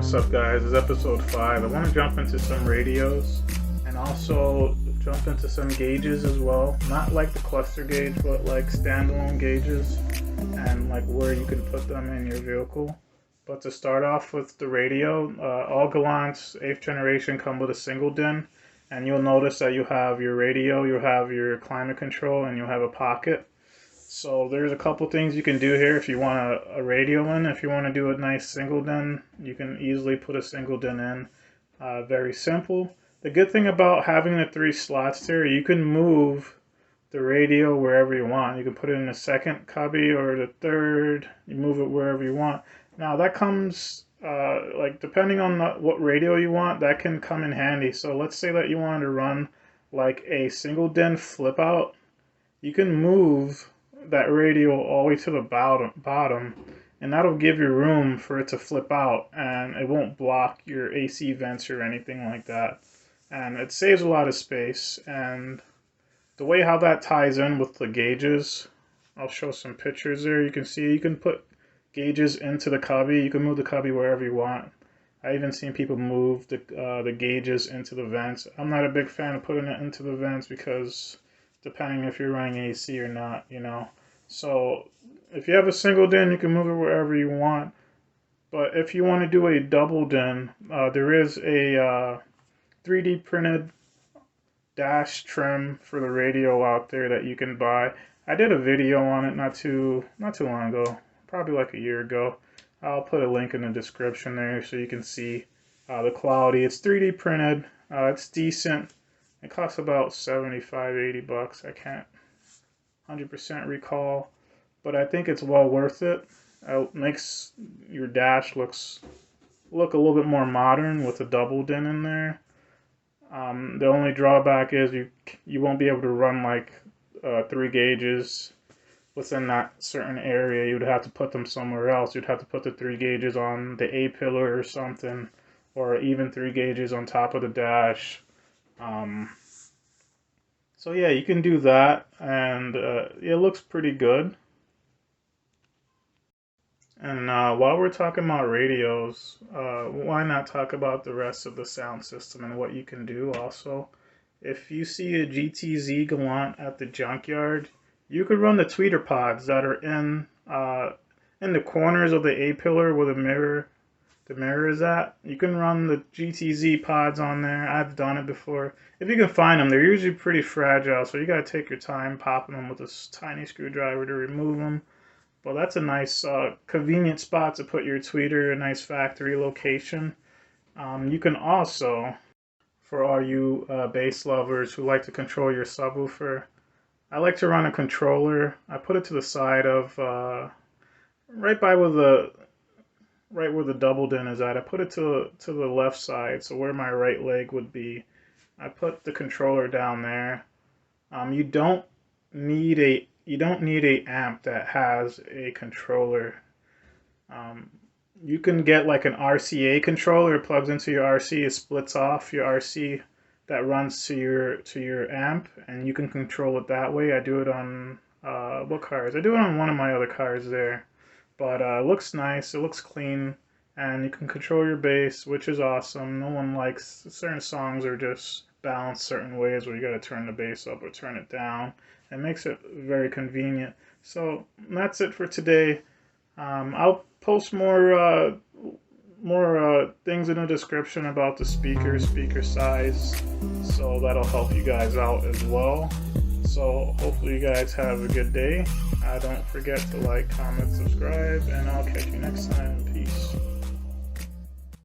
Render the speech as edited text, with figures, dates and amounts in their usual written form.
What's up, guys? It's episode 5. I want to jump into some radios and also jump into some gauges as well. Not like the cluster gauge, but like standalone gauges and like where you can put them in your vehicle. But to start off with the radio, all Gallants 8th generation come with a single DIN, and you'll notice that you have your radio, you have your climate control, and you have a pocket. So there's a couple things you can do here if you want a radio in. If you want to do a nice single DIN, you can easily put a single DIN in. Very simple. The good thing about having the 3 slots there, you can move the radio wherever you want. You can put it in the second cubby or the third. You move it wherever you want. Now that comes, like depending on what radio you want, that can come in handy. So let's say that you wanted to run like a single DIN flip out. You can move that radio all the way to the bottom, and that'll give you room for it to flip out, and it won't block your AC vents or anything like that, and it saves a lot of space. And the way how that ties in with the gauges, I'll show some pictures there. You can see you can put gauges into the cubby. You can move the cubby wherever you want. I even seen people move the gauges into the vents. I'm not a big fan of putting it into the vents because depending if you're running AC or not, you know. So if you have a single DIN, you can move it wherever you want. But if you want to do a double DIN, there is a 3D printed dash trim for the radio out there that you can buy. I did a video on it not too long ago, probably like a year ago. I'll put a link in the description there so you can see the quality. It's 3D printed. It's decent. It costs about 75, 80 bucks. I can't 100% recall, but I think it's well worth it. It makes your dash look a little bit more modern with a double DIN in there. The only drawback is you won't be able to run like 3 gauges within that certain area. You'd have to put them somewhere else. You'd have to put the 3 gauges on the A pillar or something, or even 3 gauges on top of the dash. So yeah, you can do that, and it looks pretty good. And while we're talking about radios, why not talk about the rest of the sound system and what you can do also. If you see a GTZ Gallant at the junkyard, you could run the tweeter pods that are in the corners of the A-pillar where the mirror is at. You can run the GTZ pods on there. I've done it before. If you can find them, they're usually pretty fragile, so you gotta take your time popping them with a tiny screwdriver to remove them. But that's a nice convenient spot to put your tweeter, a nice factory location. You can also, for all you bass lovers who like to control your subwoofer, I like to run a controller. I put it to the side of right where the double DIN is at. I put it to the left side, so where my right leg would be. I put the controller down there. You don't need a amp that has a controller. You can get like an RCA controller. It plugs into your RC. It splits off your RC that runs to your amp, and you can control it that way. I do it on what cars? I do it on one of my other cars there. But it looks nice, it looks clean, and you can control your bass, which is awesome. No one likes, certain songs are just balanced certain ways where you gotta turn the bass up or turn it down. It makes it very convenient. So that's it for today. I'll post more things in the description about the speaker size, so that'll help you guys out as well. So hopefully you guys have a good day. Don't forget to like, comment, subscribe, and I'll catch you next time. Peace.